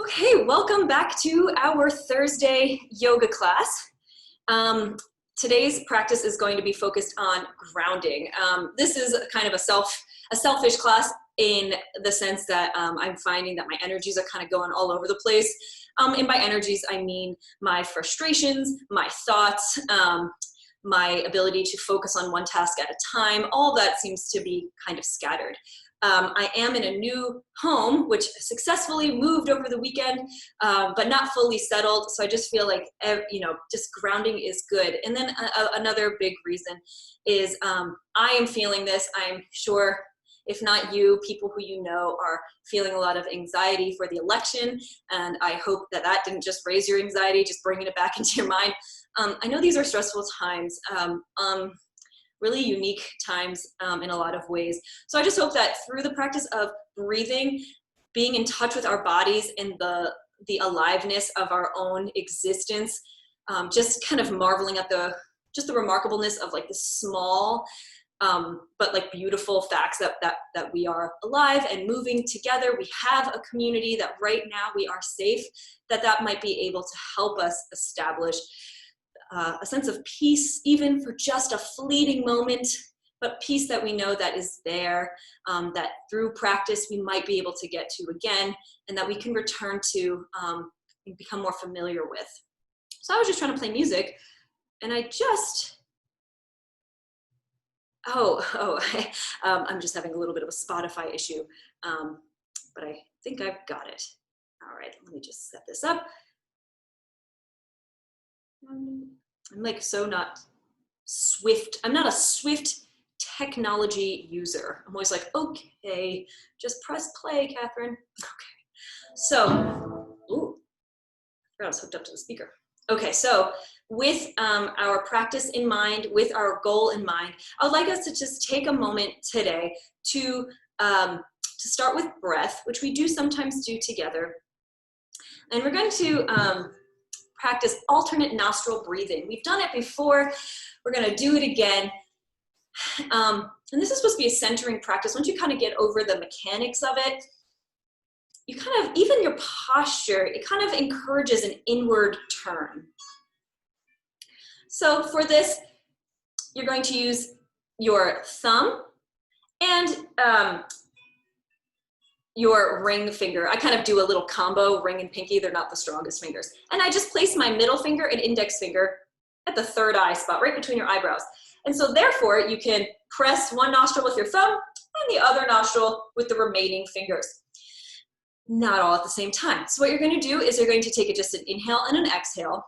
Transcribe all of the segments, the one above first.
Okay, welcome back to our Thursday yoga class. Today's practice is going to be focused on grounding. This is kind of a selfish class in the sense that I'm finding that my energies are kind of going all over the place. And by energies, I mean my frustrations, my thoughts, my ability to focus on one task at a time. All that seems to be kind of scattered. I am in a new home, which successfully moved over the weekend, but not fully settled. So I just feel like, just grounding is good. And then another big reason is I am feeling this. I'm sure, if not you, people who you know are feeling a lot of anxiety for the election. And I hope that that didn't just raise your anxiety, just bringing it back into your mind. I know these are stressful times. Really unique times in a lot of ways. So I just hope that through the practice of breathing, being in touch with our bodies and the aliveness of our own existence, just kind of marveling at the remarkableness of like the small but like beautiful facts that we are alive and moving together. We have a community, that right now we are safe, that might be able to help us establish a sense of peace, even for just a fleeting moment, but peace that we know that is there, that through practice we might be able to get to again, and that we can return to and become more familiar with. So I was just trying to play music, and I just, I'm just having a little bit of a Spotify issue, but I think I've got it. All right, let me just set this up. I'm like so not swift. I'm not a swift technology user. I'm always like, okay, just press play, Catherine. Okay. So, ooh, I forgot I was hooked up to the speaker. Okay, so with our practice in mind, with our goal in mind, I would like us to just take a moment today to start with breath, which we do sometimes do together. And we're going to practice alternate nostril breathing. We've done it before. We're going to do it again. And this is supposed to be a centering practice. Once you kind of get over the mechanics of it, you kind of, even your posture, it kind of encourages an inward turn. So for this, you're going to use your thumb and your ring finger. I kind of do a little combo, ring and pinky. They're not the strongest fingers. And I just place my middle finger and index finger at the third eye spot, right between your eyebrows. And so therefore, you can press one nostril with your thumb and the other nostril with the remaining fingers. Not all at the same time. So what you're going to do is you're going to take just an inhale and an exhale.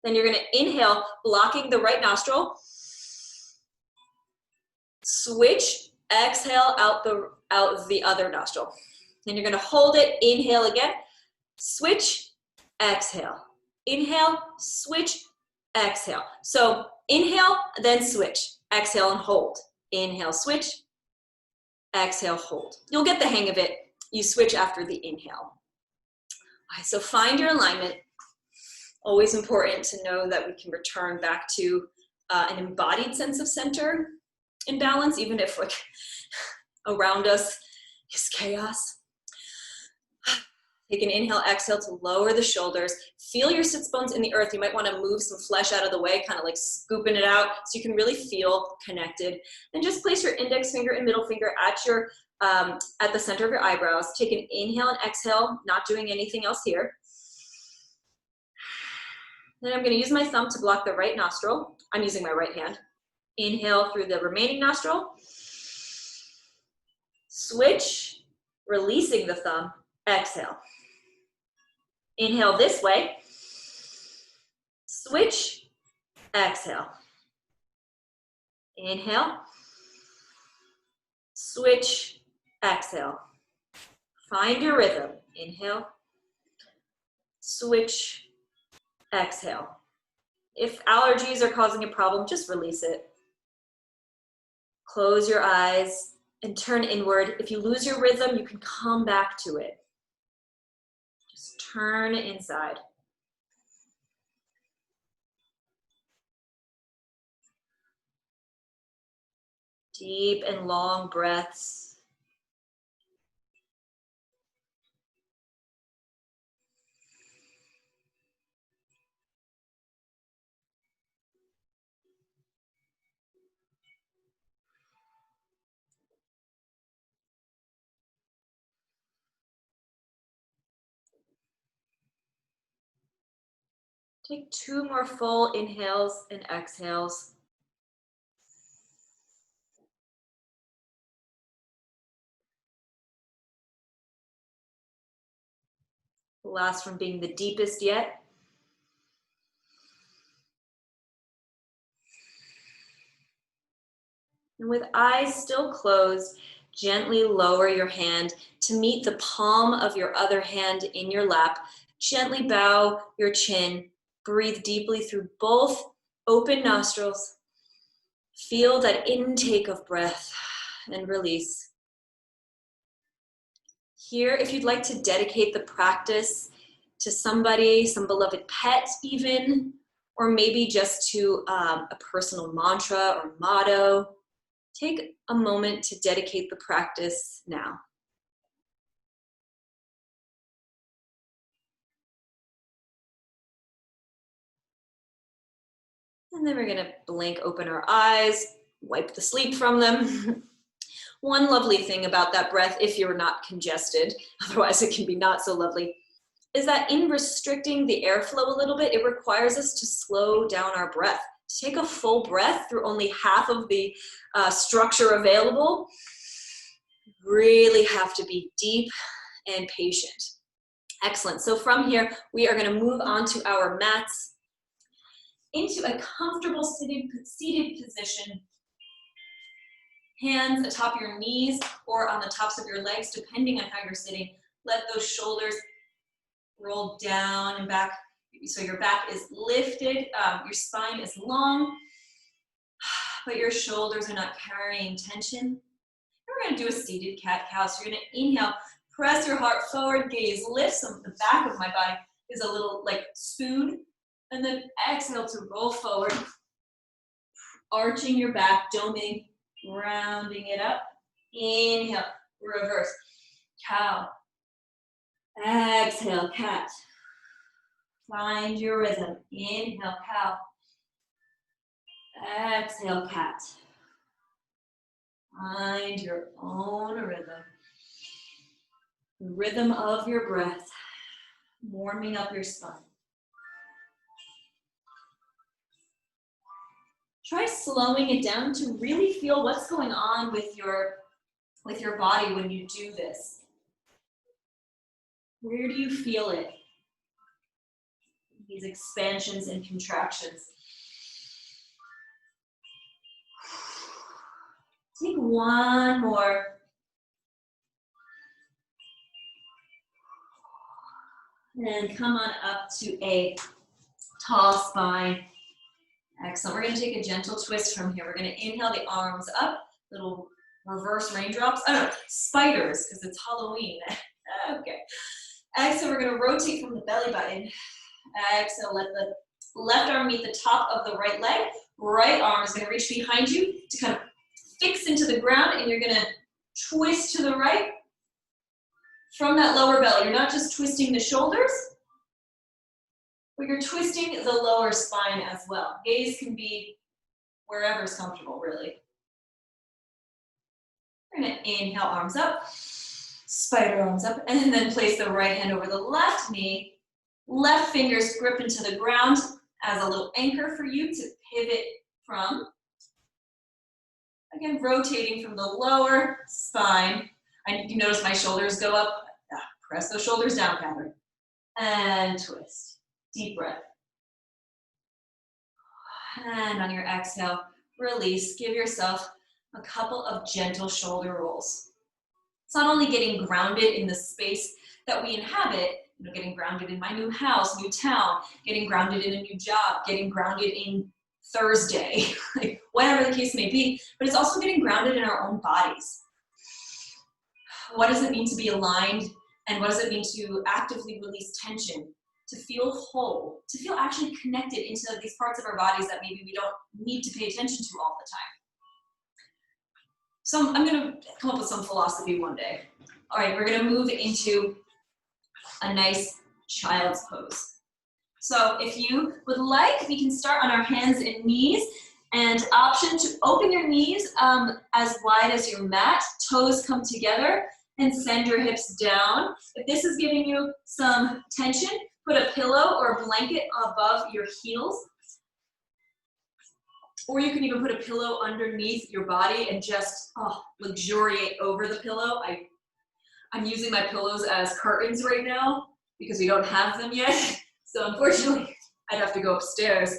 Then you're going to inhale, blocking the right nostril. Switch, exhale out the other nostril. Then you're going to hold it, inhale again, switch, exhale. Inhale, switch, exhale. So inhale, then switch, exhale and hold. Inhale, switch, exhale, hold. You'll get the hang of it. You switch after the inhale. All right, so find your alignment. Always important to know that we can return back to an embodied sense of center and balance, even if like around us is chaos. Take an inhale, exhale to lower the shoulders. Feel your sits bones in the earth. You might want to move some flesh out of the way, kind of like scooping it out so you can really feel connected. And just place your index finger and middle finger at the center of your eyebrows. Take an inhale and exhale, not doing anything else here. Then I'm going to use my thumb to block the right nostril. I'm using my right hand. Inhale through the remaining nostril. Switch, releasing the thumb, exhale. Inhale this way. Switch, exhale. Inhale. Switch, exhale. Find your rhythm. Inhale. Switch, exhale. If allergies are causing a problem, just release it. Close your eyes and turn inward. If you lose your rhythm, you can come back to it. Just turn inside. Deep and long breaths. Take 2 more full inhales and exhales. The last one being the deepest yet. And with eyes still closed, gently lower your hand to meet the palm of your other hand in your lap. Gently bow your chin. Breathe deeply through both open nostrils. Feel that intake of breath and release. Here, if you'd like to dedicate the practice to somebody, some beloved pet even, or maybe just to a personal mantra or motto, take a moment to dedicate the practice now. And then we're gonna blink open our eyes, wipe the sleep from them. One lovely thing about that breath, if you're not congested, otherwise it can be not so lovely, is that in restricting the airflow a little bit, it requires us to slow down our breath. To take a full breath through only half of the structure available, really have to be deep and patient. Excellent. So from here, we are going to move on to our mats into a comfortable seated position. Hands atop your knees or on the tops of your legs, depending on how you're sitting. Let those shoulders roll down and back. So your back is lifted, your spine is long, but your shoulders are not carrying tension. We're going to do a seated cat-cow. So you're going to inhale, press your heart forward, gaze lifts. So the back of my body is a little like spoon. And then exhale to roll forward, arching your back, doming, rounding it up. Inhale, reverse, cow. Exhale, cat. Find your rhythm. Inhale, cow. Exhale, cat. Find your own rhythm. The rhythm of your breath, warming up your spine. Try slowing it down to really feel what's going on with your body when you do this. Where do you feel it? These expansions and contractions. Take one more. And come on up to a tall spine. Excellent. We're going to take a gentle twist from here. We're going to inhale the arms up, little reverse raindrops. Oh no, spiders, because it's Halloween. Okay. Exhale, we're going to rotate from the belly button. Exhale, let the left arm meet the top of the right leg. Right arm is going to reach behind you to kind of fix into the ground, and you're going to twist to the right from that lower belly. You're not just twisting the shoulders, but you're twisting the lower spine as well. Gaze can be wherever's comfortable, really. We're going to inhale, arms up, spider arms up, and then place the right hand over the left knee. Left fingers grip into the ground as a little anchor for you to pivot from. Again, rotating from the lower spine. You notice my shoulders go up. Press those shoulders down, Catherine. And twist. Deep breath. And on your exhale, release. Give yourself a couple of gentle shoulder rolls. It's not only getting grounded in the space that we inhabit, getting grounded in my new house, new town, getting grounded in a new job, getting grounded in Thursday, like whatever the case may be, but it's also getting grounded in our own bodies. What does it mean to be aligned, and what does it mean to actively release tension, to feel whole, to feel actually connected into these parts of our bodies that maybe we don't need to pay attention to all the time? So I'm going to come up with some philosophy one day. All right, we're going to move into a nice child's pose. So if you would like, we can start on our hands and knees, and option to open your knees as wide as your mat, toes come together, and send your hips down. If this is giving you some tension, Put a pillow or a blanket above your heels. Or you can even put a pillow underneath your body and just luxuriate over the pillow. I'm using my pillows as curtains right now because we don't have them yet. So unfortunately, I'd have to go upstairs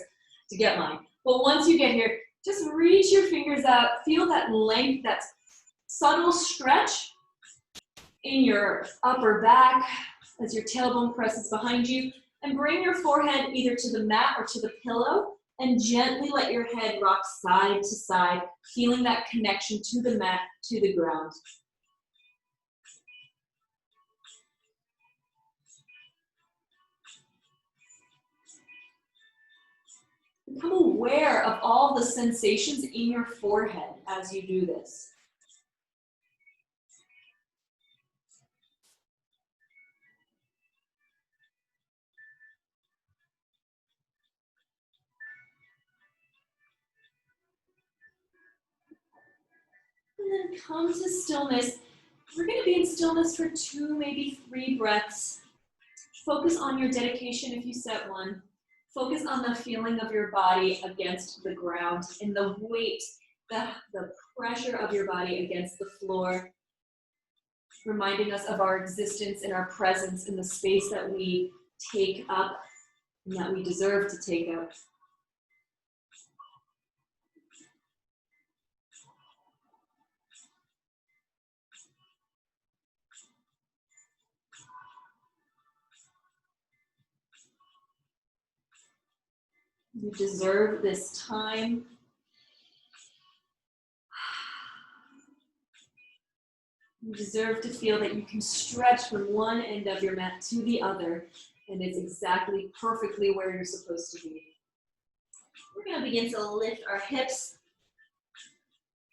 to get mine. But once you get here, just reach your fingers out. Feel that length, that subtle stretch in your upper back as your tailbone presses behind you. And bring your forehead either to the mat or to the pillow. And gently let your head rock side to side, feeling that connection to the mat, to the ground. Become aware of all the sensations in your forehead as you do this. And then come to stillness. We're going to be in stillness for 2, maybe 3 breaths. Focus on your dedication if you set one. Focus on the feeling of your body against the ground and the weight, the pressure of your body against the floor, reminding us of our existence and our presence in the space that we take up and that we deserve to take up. You deserve this time. You deserve to feel that you can stretch from one end of your mat to the other, and it's exactly perfectly where you're supposed to be. We're going to begin to lift our hips.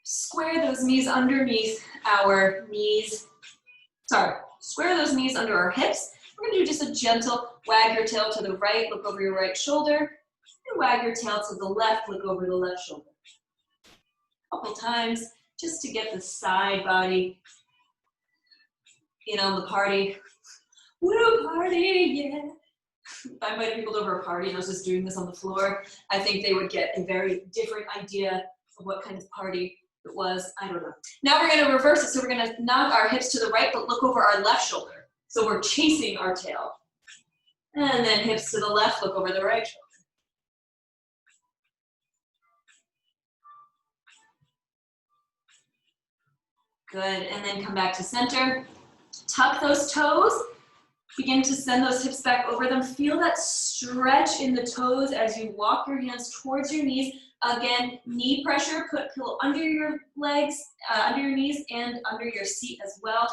Square those knees underneath our knees. Square those knees under our hips. We're going to do just a gentle wag your tail to the right, look over your right shoulder. And wag your tail to the left, look over the left shoulder. A couple times just to get the side body in on the party. Woo, party, yeah. If I invited people over a party and I was just doing this on the floor, I think they would get a very different idea of what kind of party it was. I don't know. Now we're going to reverse it. So we're going to knock our hips to the right, but look over our left shoulder. So we're chasing our tail. And then hips to the left, look over the right shoulder. Good, and then come back to center. Tuck those toes. Begin to send those hips back over them. Feel that stretch in the toes as you walk your hands towards your knees. Again, knee pressure, put pillow under your legs, under your knees, and under your seat as well.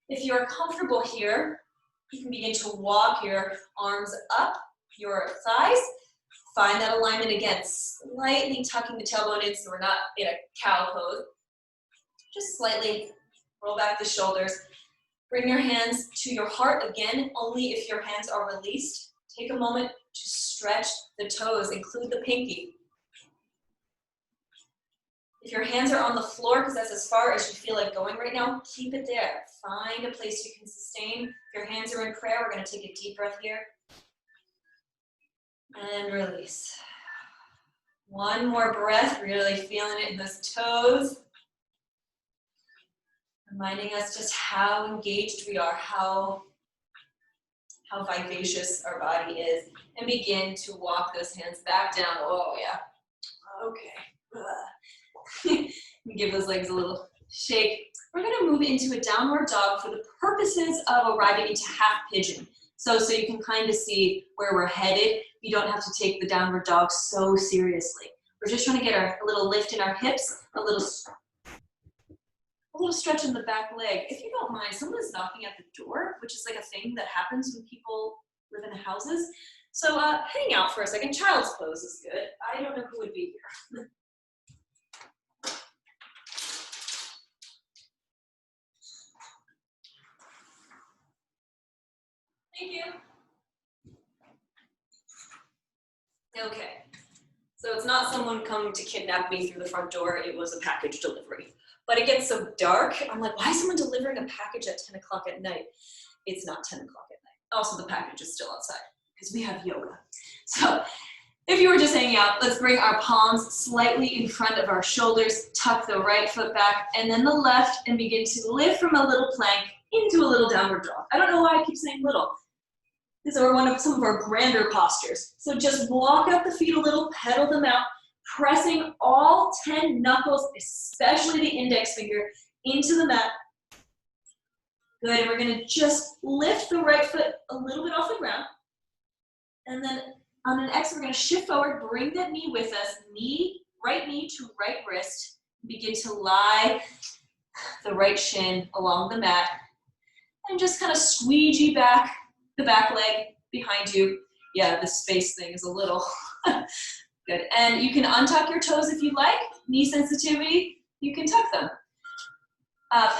If you're comfortable here, you can begin to walk your arms up your thighs. Find that alignment again, slightly tucking the tailbone in so we're not in a cow pose. Just slightly roll back the shoulders. Bring your hands to your heart again, only if your hands are released. Take a moment to stretch the toes, include the pinky. If your hands are on the floor, because that's as far as you feel like going right now, keep it there. Find a place you can sustain. If your hands are in prayer, we're going to take a deep breath here. And release. One more breath, really feeling it in those toes. Reminding us just how engaged we are, how vivacious our body is. And begin to walk those hands back down. Oh, yeah. Okay. Give those legs a little shake. We're going to move into a downward dog for the purposes of arriving into half pigeon. So you can kind of see where we're headed. You don't have to take the downward dog so seriously. We're just trying to get a little lift in our hips, a little stretch in the back leg. If you don't mind, someone is knocking at the door, which is like a thing that happens when people live in houses. So hang out for a second. Child's pose is good. I don't know who would be here. Thank you. Okay. So it's not someone coming to kidnap me through the front door. It was a package delivery. But it gets so dark. I'm like, why is someone delivering a package at 10 o'clock at night? It's not 10 o'clock at Also, the package is still outside because we have yoga. So if you were just hanging out, let's bring our palms slightly in front of our shoulders, tuck the right foot back, and then the left, and begin to lift from a little plank into a little downward dog. I don't know why I keep saying little. These are some of our grander postures. So just walk up the feet a little, pedal them out, pressing all 10 knuckles, especially the index finger, into the mat. Good, and we're gonna just lift the right foot a little bit off the ground. And then on an exhale, we're gonna shift forward, bring that knee with us, right knee to right wrist. Begin to lie the right shin along the mat. And just kind of squeegee back the back leg behind you. Yeah, the space thing is a little good. And you can untuck your toes if you like. Knee sensitivity, you can tuck them.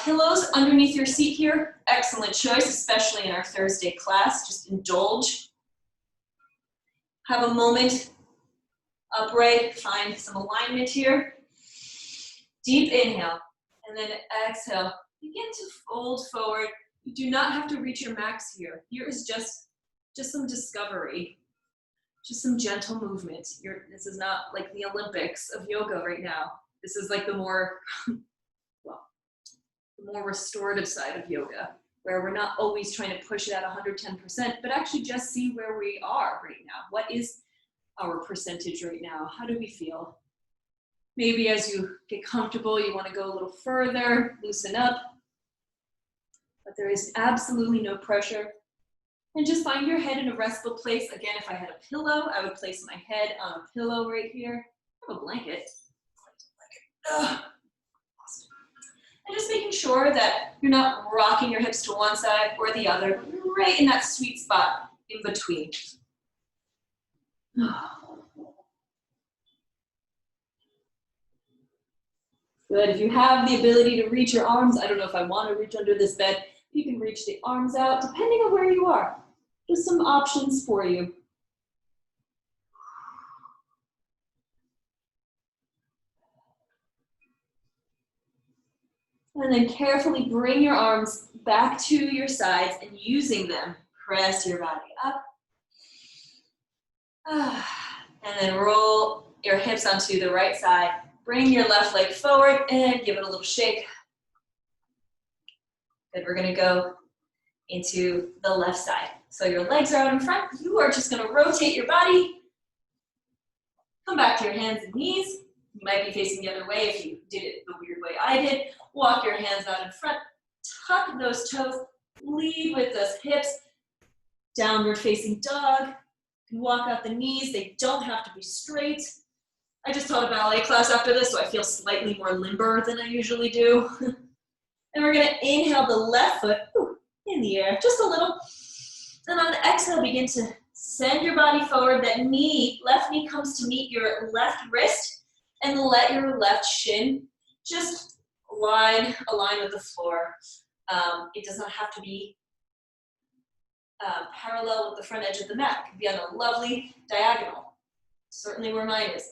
Pillows underneath your seat here, excellent choice, especially in our Thursday class. Just indulge. Have a moment upright, find some alignment here. Deep inhale, and then exhale. Begin to fold forward. You do not have to reach your max here. Here is just some discovery, just some gentle movement. This is not like the Olympics of yoga right now. This is like the more, well, the more restorative side of yoga, where we're not always trying to push it at 110%, but actually just see where we are right now. What is our percentage right now? How do we feel? Maybe as you get comfortable, you want to go a little further, loosen up. But there is absolutely no pressure. And just find your head in a restful place. Again, if I had a pillow, I would place my head on a pillow right here. I have a blanket. Ugh. And just making sure that you're not rocking your hips to one side or the other, but you're right in that sweet spot in between. Good. If you have the ability to reach your arms, I don't know if I want to reach under this bed, you can reach the arms out depending on where you are. Just some options for you. And then carefully bring your arms back to your sides and using them, press your body up. And then roll your hips onto the right side. Bring your left leg forward and give it a little shake. Good, we're gonna go into the left side. So your legs are out in front. You are just gonna rotate your body. Come back to your hands and knees. You might be facing the other way if you did it the weird way I did. Walk your hands out in front. Tuck those toes. Lead with those hips. Downward facing dog. You walk out the knees. They don't have to be straight. I just taught a ballet class after this, so I feel slightly more limber than I usually do. And we're gonna inhale the left foot in the air, just a little. And on the exhale, begin to send your body forward. That knee, left knee comes to meet your left wrist, and let your left shin just align with the floor. It does not have to be parallel with the front edge of the mat. It could be on a lovely diagonal, certainly where mine is.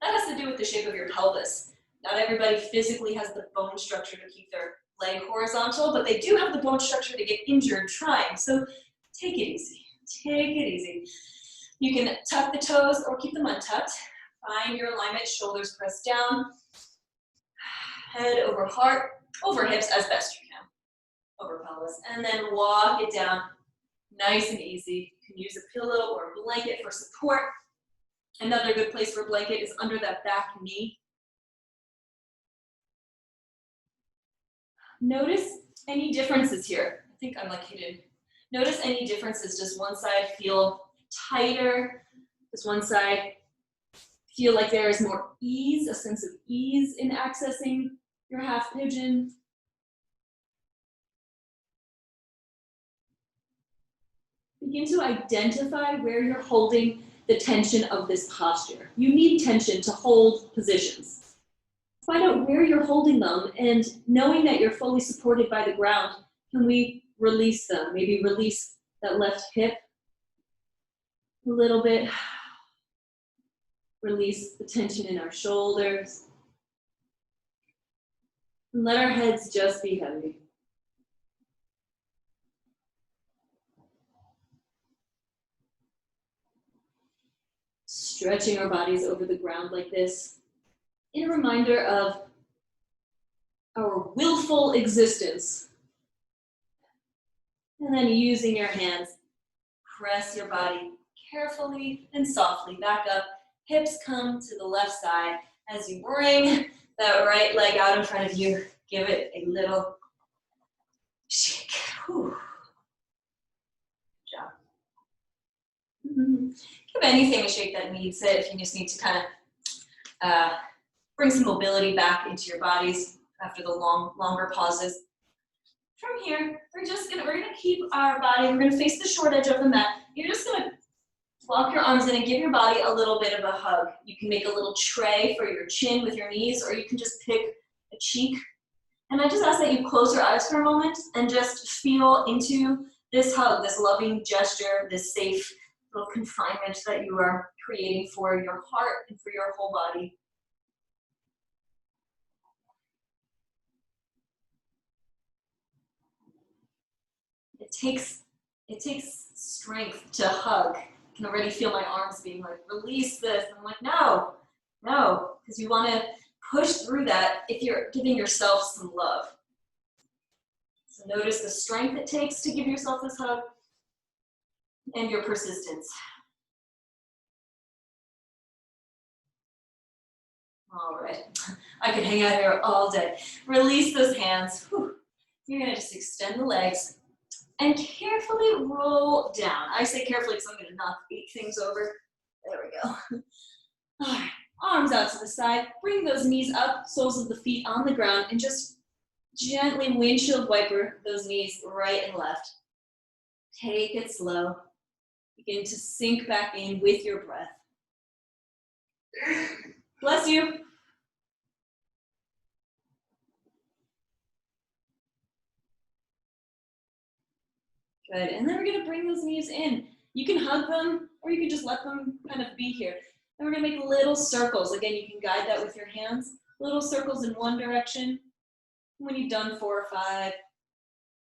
That has to do with the shape of your pelvis. Not everybody physically has the bone structure to keep their leg horizontal, but they do have the bone structure to get injured trying. So take it easy, take it easy. You can tuck the toes or keep them untucked. Find your alignment, shoulders pressed down, head over heart, over hips as best you can, over pelvis, and then walk it down nice and easy. You can use a pillow or a blanket for support. Another good place for a blanket is under that back knee. Notice any differences here. I think I'm like hidden. Notice any differences. Does one side feel tighter? Does one side feel like there is more ease, a sense of ease in accessing your half pigeon? Begin to identify where you're holding the tension of this posture. You need tension to hold positions. Find out where you're holding them, and knowing that you're fully supported by the ground, can we release them? Maybe release that left hip a little bit. Release the tension in our shoulders. And let our heads just be heavy. Stretching our bodies over the ground like this, in a reminder of our willful existence. And then using your hands, press your body carefully and softly back up. Hips come to the left side. As you bring that right leg out in front of you, give it a little shake. Whew. Good job. Give anything a shake that needs it. If you just need to kind of bring some mobility back into your bodies after the longer pauses. From here, we're gonna keep our body, we're gonna face the short edge of the mat. You're just gonna walk your arms in and give your body a little bit of a hug. You can make a little tray for your chin with your knees, or you can just pick a cheek. And I just ask that you close your eyes for a moment and just feel into this hug, this loving gesture, this safe little confinement that you are creating for your heart and for your whole body. It takes strength to hug. I can already feel my arms being like, release this. And I'm like, no, because you want to push through that if you're giving yourself some love. So notice the strength it takes to give yourself this hug and your persistence. All right, I could hang out here all day. Release those hands. Whew. You're gonna just extend the legs and carefully roll down. I say carefully because I'm gonna knock 8 things over. There we go. All right, arms out to the side. Bring those knees up, soles of the feet on the ground, and just gently windshield wiper those knees right and left. Take it slow. Begin to sink back in with your breath. Bless you. Good, and then we're gonna bring those knees in. You can hug them, or you can just let them kind of be here. And we're gonna make little circles. Again, you can guide that with your hands. Little circles in one direction. When you've done 4 or 5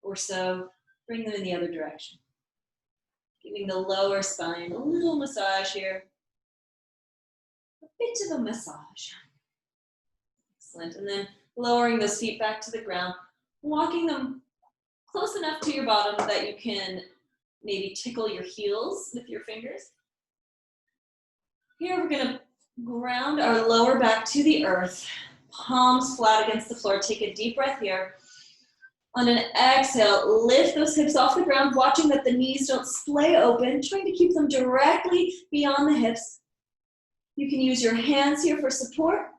or so, bring them in the other direction. Giving the lower spine a little massage here. A bit of a massage. Excellent, and then lowering those feet back to the ground, walking them close enough to your bottom that you can maybe tickle your heels with your fingers. Here we're gonna ground our lower back to the earth, palms flat against the floor. Take a deep breath here. On an exhale, lift those hips off the ground, watching that the knees don't splay open, trying to keep them directly beyond the hips. You can use your hands here for support.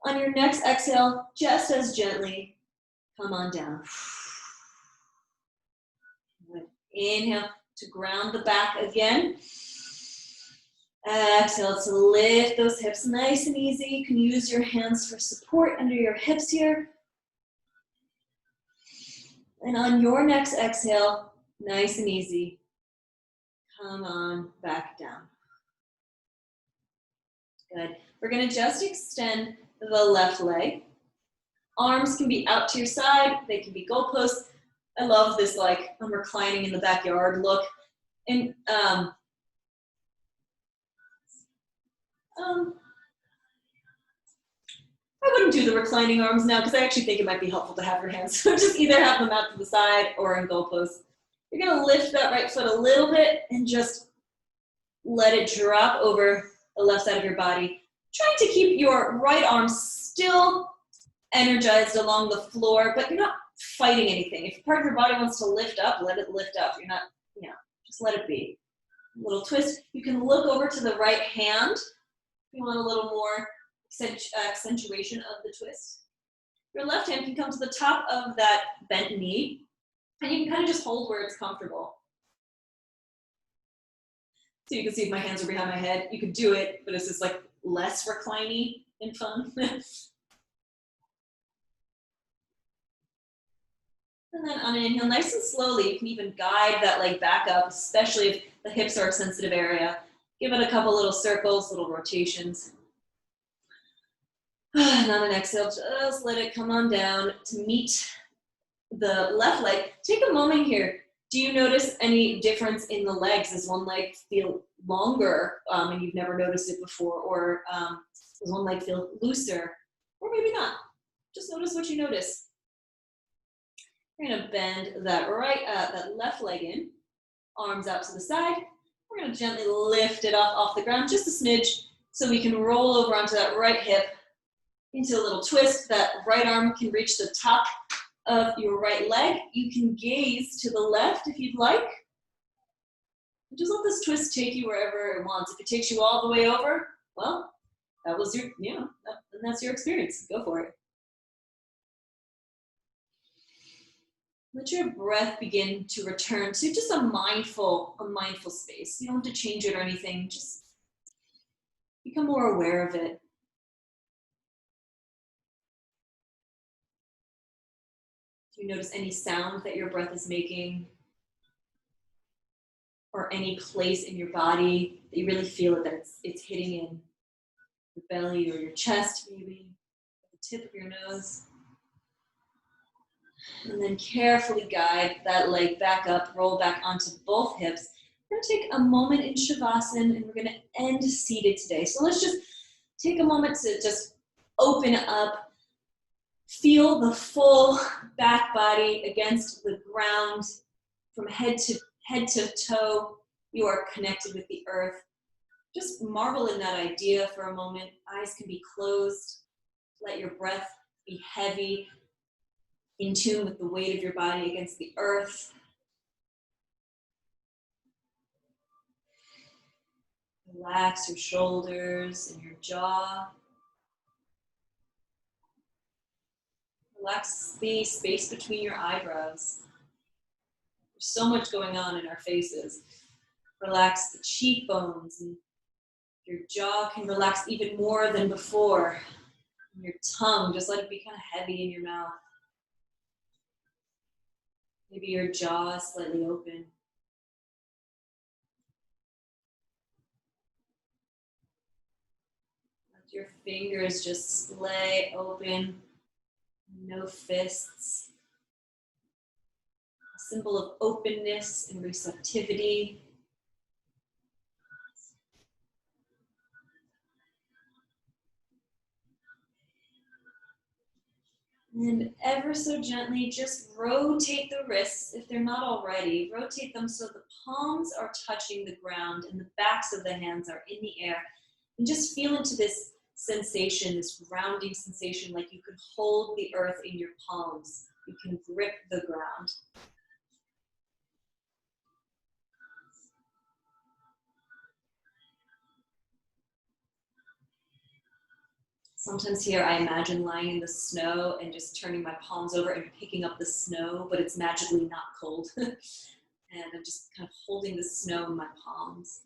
On your next exhale, just as gently, come on down. Inhale to ground the back again. Exhale to lift those hips nice and easy. You can use your hands for support under your hips here. And on your next exhale, nice and easy, come on back down. Good. We're going to just extend the left leg. Arms can be out to your side. They can be goalposts. I love this, like, I'm reclining in the backyard look. And I wouldn't do the reclining arms now because I actually think it might be helpful to have your hands. So just either have them out to the side or in goalposts. You're going to lift that right foot a little bit and just let it drop over the left side of your body. Trying to keep your right arm still energized along the floor, but you're not fighting anything. If part of your body wants to lift up, let it lift up. You're not, just let it be. A little twist. You can look over to the right hand if you want a little more accentuation of the twist. Your left hand can come to the top of that bent knee, and you can kind of just hold where it's comfortable. So you can see if my hands are behind my head. You could do it, but it's just like less recliny and fun. And then on an inhale, nice and slowly, you can even guide that leg back up, especially if the hips are a sensitive area. Give it a couple little circles, little rotations. And on an exhale, just let it come on down to meet the left leg. Take a moment here Do you notice any difference in the legs? Does one leg feel longer and you've never noticed it before? Or does one leg feel looser? Or maybe not. Just notice what you notice. We're gonna bend that left leg in, arms out to the side. We're gonna gently lift it off the ground, just a smidge, so we can roll over onto that right hip into a little twist. That right arm can reach the top of your right leg. You can gaze to the left if you'd like. Just let this twist take you wherever it wants. If it takes you all the way over, well, that was your, and that's your experience. Go for it. Let your breath begin to return to just a mindful space. You don't have to change it or anything. Just become more aware of it. Do you notice any sound that your breath is making? Or any place in your body that you really feel it, that it's hitting in your belly or your chest, maybe, the tip of your nose? And then carefully guide that leg back up, roll back onto both hips. We're gonna take a moment in Shavasana and we're gonna end seated today. So let's just take a moment to just open up, feel the full back body against the ground from head to toe. You are connected with the earth. Just marvel in that idea for a moment. Eyes can be closed. Let your breath be heavy, in tune with the weight of your body against the earth. Relax your shoulders and your jaw. Relax the space between your eyebrows. There's so much going on in our faces. Relax the cheekbones, and your jaw can relax even more than before. And your tongue, just let it be kind of heavy in your mouth. Maybe your jaw is slightly open. Let your fingers just lay open, no fists. A symbol of openness and receptivity. And ever so gently, just rotate the wrists, if they're not already. Rotate them so the palms are touching the ground and the backs of the hands are in the air. And just feel into this sensation, this grounding sensation, like you could hold the earth in your palms. You can grip the ground. Sometimes here I imagine lying in the snow and just turning my palms over and picking up the snow, but it's magically not cold. And I'm just kind of holding the snow in my palms.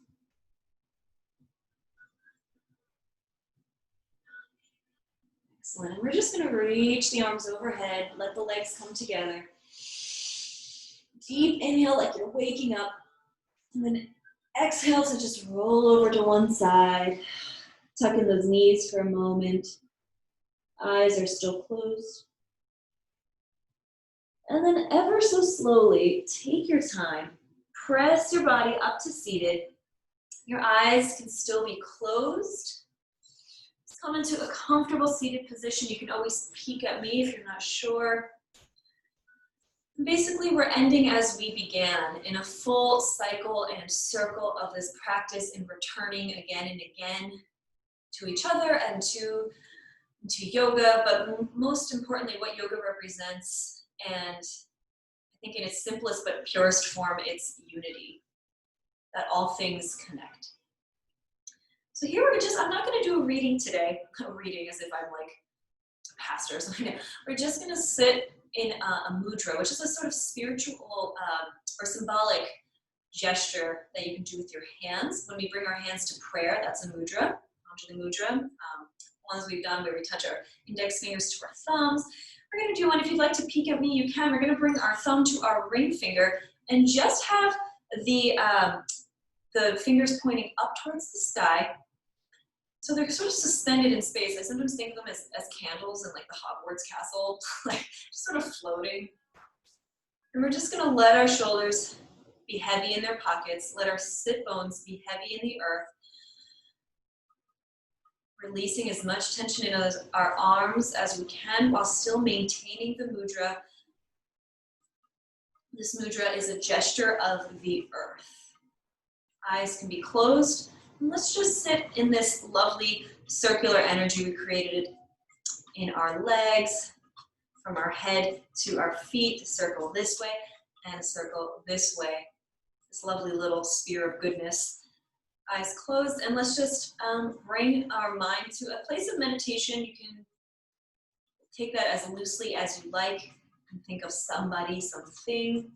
Excellent. And we're just going to reach the arms overhead, let the legs come together. Deep inhale like you're waking up, and then exhale to just roll over to one side. Tuck in those knees for a moment. Eyes are still closed. And then ever so slowly, take your time. Press your body up to seated. Your eyes can still be closed. Just come into a comfortable seated position. You can always peek at me if you're not sure. Basically, we're ending as we began, in a full cycle and circle of this practice and returning again and again to each other and to yoga, but most importantly, what yoga represents, and I think in its simplest but purest form, it's unity, that all things connect. So here I'm not going to do a reading today, a reading as if I'm like a pastor or something. We're just going to sit in a mudra, which is a sort of spiritual or symbolic gesture that you can do with your hands. When we bring our hands to prayer, that's a mudra. Anjali mudra, ones we've done where we touch our index fingers to our thumbs. We're going to do one, if you'd like to peek at me, you can. We're going to bring our thumb to our ring finger and just have the fingers pointing up towards the sky. So they're sort of suspended in space. I sometimes think of them as candles in like the Hogwarts castle, like just sort of floating. And we're just gonna let our shoulders be heavy in their pockets, let our sit bones be heavy in the earth, releasing as much tension in our arms as we can while still maintaining the mudra. This mudra is a gesture of the earth. Eyes can be closed. And let's just sit in this lovely circular energy we created in our legs, from our head to our feet, a circle this way and a circle this way. This lovely little sphere of goodness. Eyes closed, and let's just bring our mind to a place of meditation. You can take that as loosely as you like and think of somebody, something,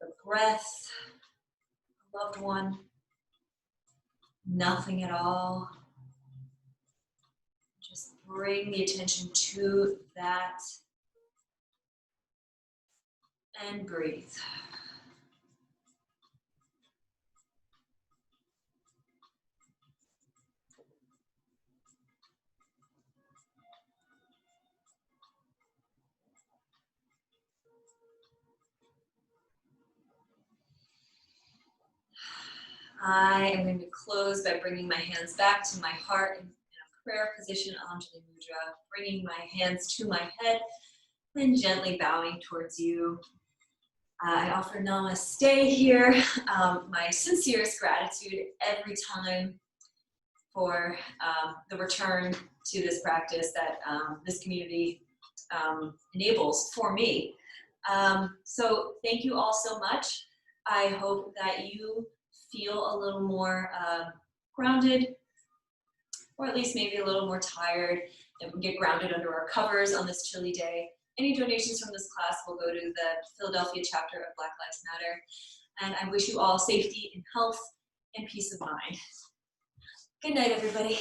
the breath, a loved one, nothing at all. Just bring the attention to that and breathe. I am going to close by bringing my hands back to my heart in a prayer position, Anjali Mudra, bringing my hands to my head and gently bowing towards you. I offer namaste here, my sincerest gratitude every time for the return to this practice that this community enables for me. So thank you all so much. I hope that you feel a little more grounded, or at least maybe a little more tired, and get grounded under our covers on this chilly day. Any donations from this class will go to the Philadelphia chapter of Black Lives Matter. And I wish you all safety and health and peace of mind. Good night, everybody.